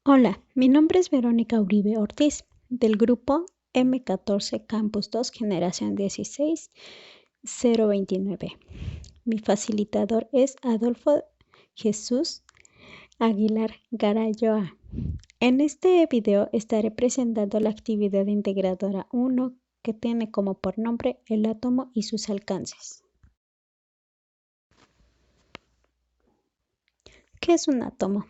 Hola, mi nombre es Verónica Uribe Ortiz, del grupo M14 Campus 2 Generación 16029. Mi facilitador es Adolfo Jesús Aguilar Garayoa. En este video estaré presentando la actividad integradora 1 que tiene como por nombre el átomo y sus alcances. ¿Qué es un átomo?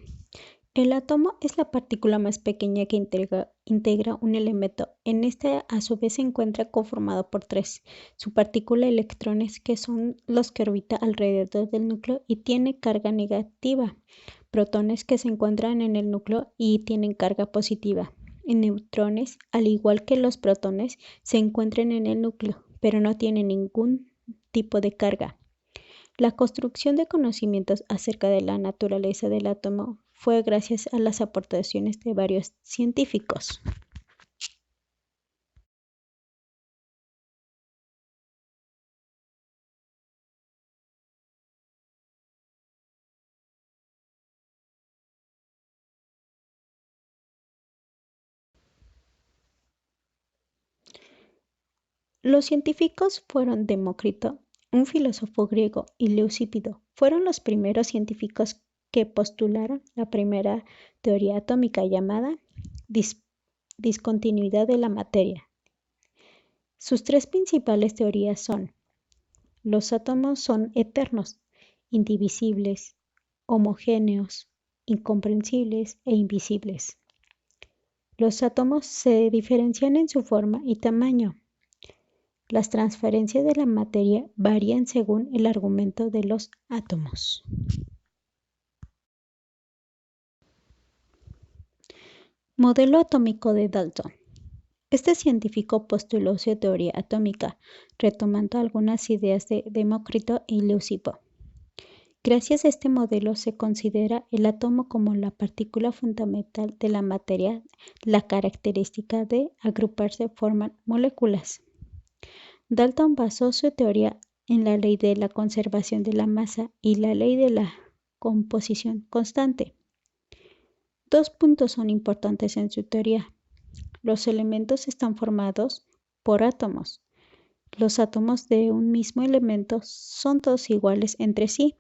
El átomo es la partícula más pequeña que integra un elemento. En este, a su vez, se encuentra conformado por tres subpartículas electrones que son los que orbitan alrededor del núcleo y tiene carga negativa, protones que se encuentran en el núcleo y tienen carga positiva, y neutrones, al igual que los protones, se encuentran en el núcleo, pero no tienen ningún tipo de carga. La construcción de conocimientos acerca de la naturaleza del átomo fue gracias a las aportaciones de varios científicos. Los científicos fueron Demócrito, un filósofo griego, y Leucipido. Fueron los primeros científicos que postularon la primera teoría atómica llamada discontinuidad de la materia. Sus tres principales teorías son: los átomos son eternos, indivisibles, homogéneos, incomprensibles e invisibles. Los átomos se diferencian en su forma y tamaño. Las transferencias de la materia varían según el argumento de los átomos. Modelo atómico de Dalton. Este científico postuló su teoría atómica, retomando algunas ideas de Demócrito y Leucipo. Gracias a este modelo se considera el átomo como la partícula fundamental de la materia. La característica de agruparse forman moléculas. Dalton basó su teoría en la ley de la conservación de la masa y la ley de la composición constante. Dos puntos son importantes en su teoría. Los elementos están formados por átomos. Los átomos de un mismo elemento son todos iguales entre sí.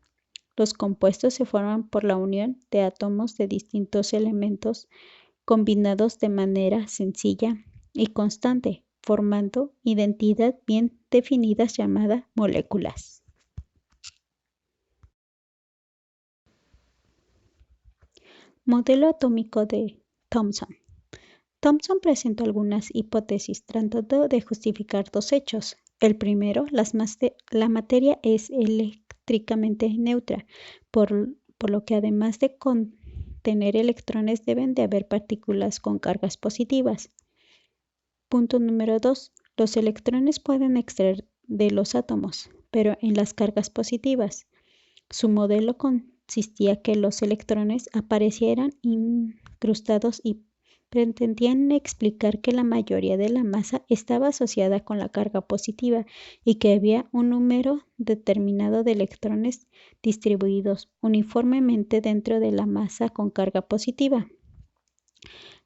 Los compuestos se forman por la unión de átomos de distintos elementos combinados de manera sencilla y constante, formando identidades bien definidas llamadas moléculas. Modelo atómico de Thomson. Thomson presentó algunas hipótesis tratando de justificar dos hechos. El primero, la materia es eléctricamente neutra, por lo que además de contener electrones deben de haber partículas con cargas positivas. Punto número 2. Los electrones pueden extraer de los átomos, pero en las cargas positivas. Su modelo consistía que los electrones aparecieran incrustados y pretendían explicar que la mayoría de la masa estaba asociada con la carga positiva y que había un número determinado de electrones distribuidos uniformemente dentro de la masa con carga positiva.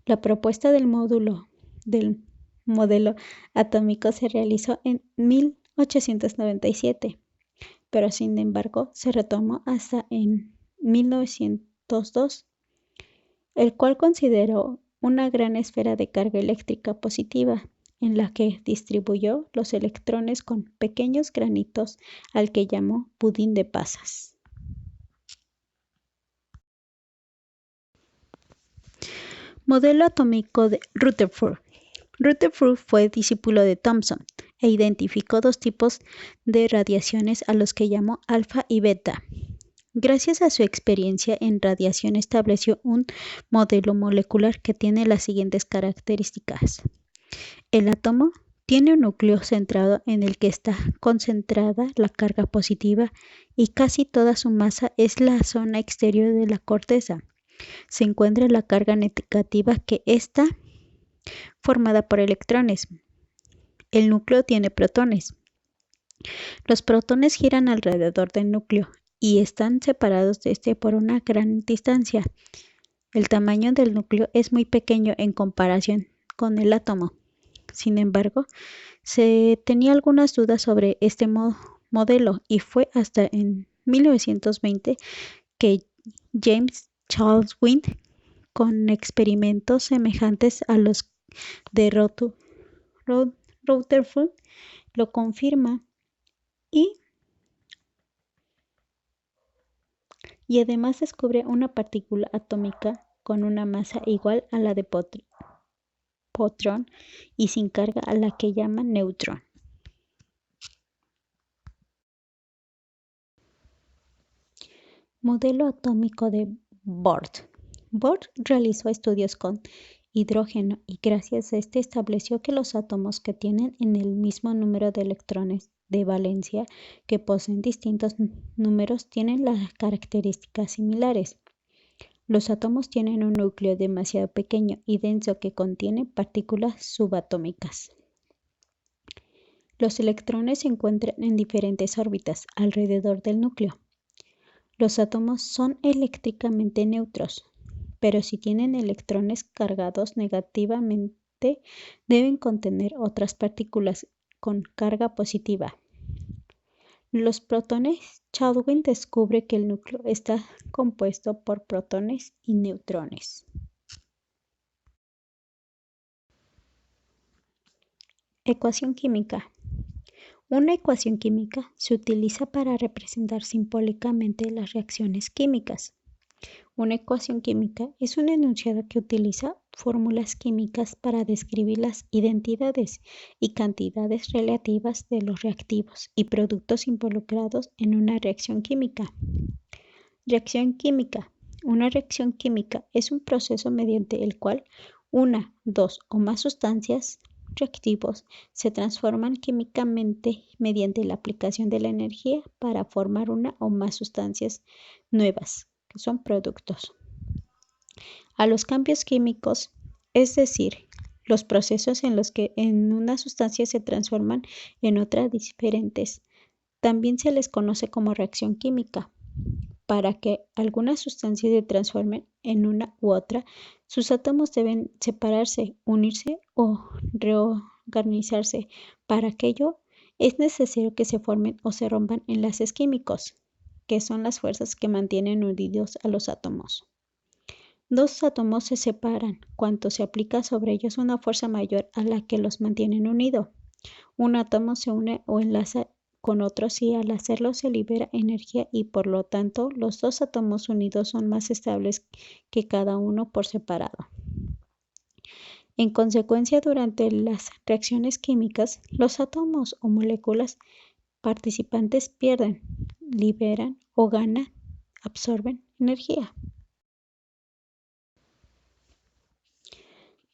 La propuesta del modelo atómico se realizó en 1897, pero sin embargo se retomó hasta en 1902, el cual consideró una gran esfera de carga eléctrica positiva, en la que distribuyó los electrones con pequeños granitos al que llamó pudín de pasas. Modelo atómico de Rutherford. Rutherford fue discípulo de Thomson e identificó dos tipos de radiaciones a los que llamó alfa y beta. Gracias a su experiencia en radiación estableció un modelo molecular que tiene las siguientes características. El átomo tiene un núcleo centrado en el que está concentrada la carga positiva y casi toda su masa es la zona exterior de la corteza. Se encuentra la carga negativa que está formada por electrones. El núcleo tiene protones. Los protones giran alrededor del núcleo y están separados de este por una gran distancia. El tamaño del núcleo es muy pequeño en comparación con el átomo. Sin embargo, se tenía algunas dudas sobre este modelo y fue hasta en 1920 que James Baldwin, con experimentos semejantes a los de Rutherford, lo confirma y además descubre una partícula atómica con una masa igual a la de potrón y sin carga, a la que llaman neutrón. Modelo atómico de Bohr. Bohr realizó estudios con hidrógeno y gracias a este estableció que los átomos que tienen en el mismo número de electrones de valencia, que poseen distintos números, tienen las características similares. Los átomos tienen un núcleo demasiado pequeño y denso que contiene partículas subatómicas. Los electrones se encuentran en diferentes órbitas alrededor del núcleo. Los átomos son eléctricamente neutros, pero si tienen electrones cargados negativamente, deben contener otras partículas con carga positiva. Los protones. Baldwin descubre que el núcleo está compuesto por protones y neutrones. Ecuación química. Una ecuación química se utiliza para representar simbólicamente las reacciones químicas. Una ecuación química es un enunciado que utiliza fórmulas químicas para describir las identidades y cantidades relativas de los reactivos y productos involucrados en una reacción química. Reacción química. Una reacción química es un proceso mediante el cual una, dos o más sustancias, reactivos, se transforman químicamente mediante la aplicación de la energía para formar una o más sustancias nuevas, que son productos. A los cambios químicos, es decir, los procesos en los que en una sustancia se transforman en otras diferentes, también se les conoce como reacción química. Para que alguna sustancia se transforme en una u otra, sus átomos deben separarse, unirse o reorganizarse. Para ello, es necesario que se formen o se rompan enlaces químicos, que son las fuerzas que mantienen unidos a los átomos. Dos átomos se separan cuando se aplica sobre ellos una fuerza mayor a la que los mantienen unidos. Un átomo se une o enlaza con otros y al hacerlo se libera energía y por lo tanto los dos átomos unidos son más estables que cada uno por separado. En consecuencia, durante las reacciones químicas, los átomos o moléculas participantes pierden, liberan o ganan, absorben energía.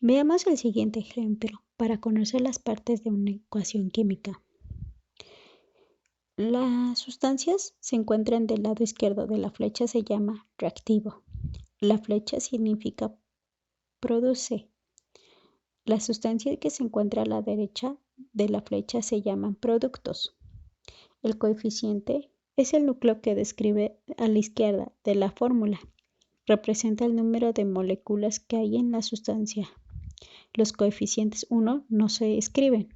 Veamos el siguiente ejemplo para conocer las partes de una ecuación química. Las sustancias se encuentran del lado izquierdo de la flecha, se llama reactivo. La flecha significa produce. La sustancia que se encuentra a la derecha de la flecha se llaman productos. El coeficiente es el núcleo que describe a la izquierda de la fórmula. Representa el número de moléculas que hay en la sustancia. Los coeficientes 1 no se escriben.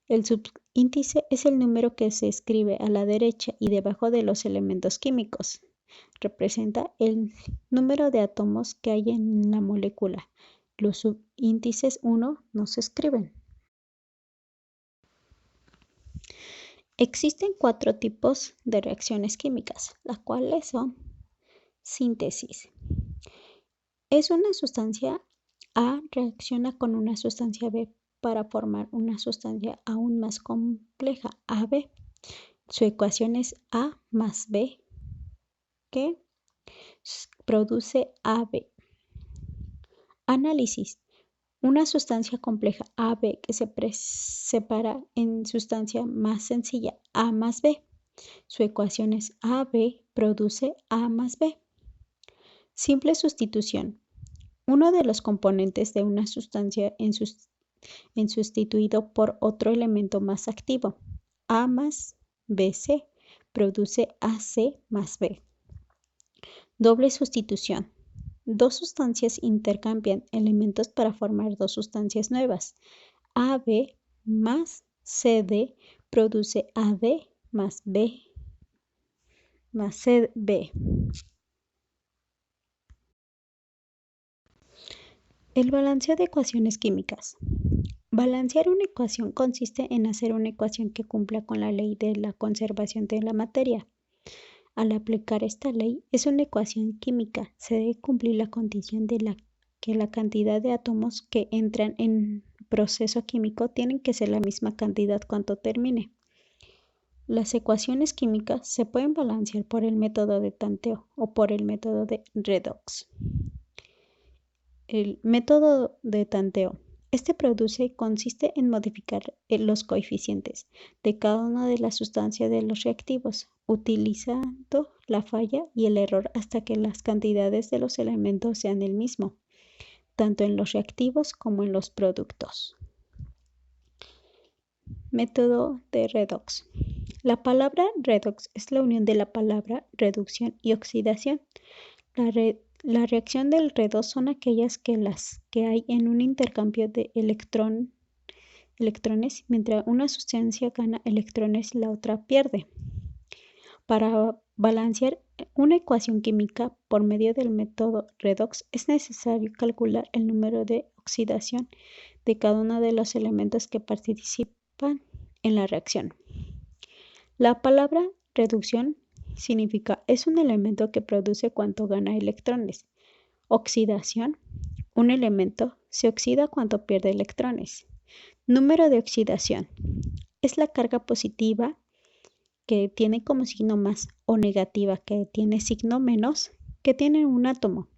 El subíndice es el número que se escribe a la derecha y debajo de los elementos químicos. Representa el número de átomos que hay en la molécula. Los subíndices 1 no se escriben. Existen 4 tipos de reacciones químicas, las cuales son síntesis. Es una sustancia A reacciona con una sustancia B para formar una sustancia aún más compleja, AB. Su ecuación es A más B, que produce AB. Análisis. Una sustancia compleja AB que se separa en sustancia más sencilla A más B. Su ecuación es AB produce A más B. Simple sustitución. Uno de los componentes de una sustancia es sustituido por otro elemento más activo. A más BC produce AC más B. Doble sustitución. Dos sustancias intercambian elementos para formar dos sustancias nuevas. AB más CD produce AD más B más CB. El balanceo de ecuaciones químicas. Balancear una ecuación consiste en hacer una ecuación que cumpla con la ley de la conservación de la materia. Al aplicar esta ley, es una ecuación química. Se debe cumplir la condición de que la cantidad de átomos que entran en proceso químico tienen que ser la misma cantidad cuando termine. Las ecuaciones químicas se pueden balancear por el método de tanteo o por el método de redox. El método de tanteo. Este consiste en modificar los coeficientes de cada una de las sustancias de los reactivos, utilizando la falla y el error hasta que las cantidades de los elementos sean el mismo, tanto en los reactivos como en los productos. Método de redox. La palabra redox es la unión de la palabra reducción y oxidación. La reacción del redox son aquellas que hay en un intercambio de electrones, mientras una sustancia gana electrones y la otra pierde. Para balancear una ecuación química por medio del método redox es necesario calcular el número de oxidación de cada uno de los elementos que participan en la reacción. La palabra reducción significa es un elemento que produce cuando gana electrones. Oxidación, un elemento se oxida cuando pierde electrones. Número de oxidación, es la carga positiva que tiene como signo más o negativa que tiene signo menos que tiene un átomo.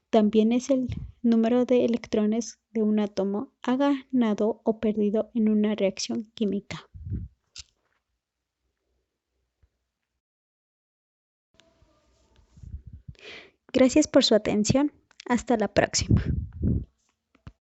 También es el número de electrones de un átomo ha ganado o perdido en una reacción química. Gracias por su atención. Hasta la próxima.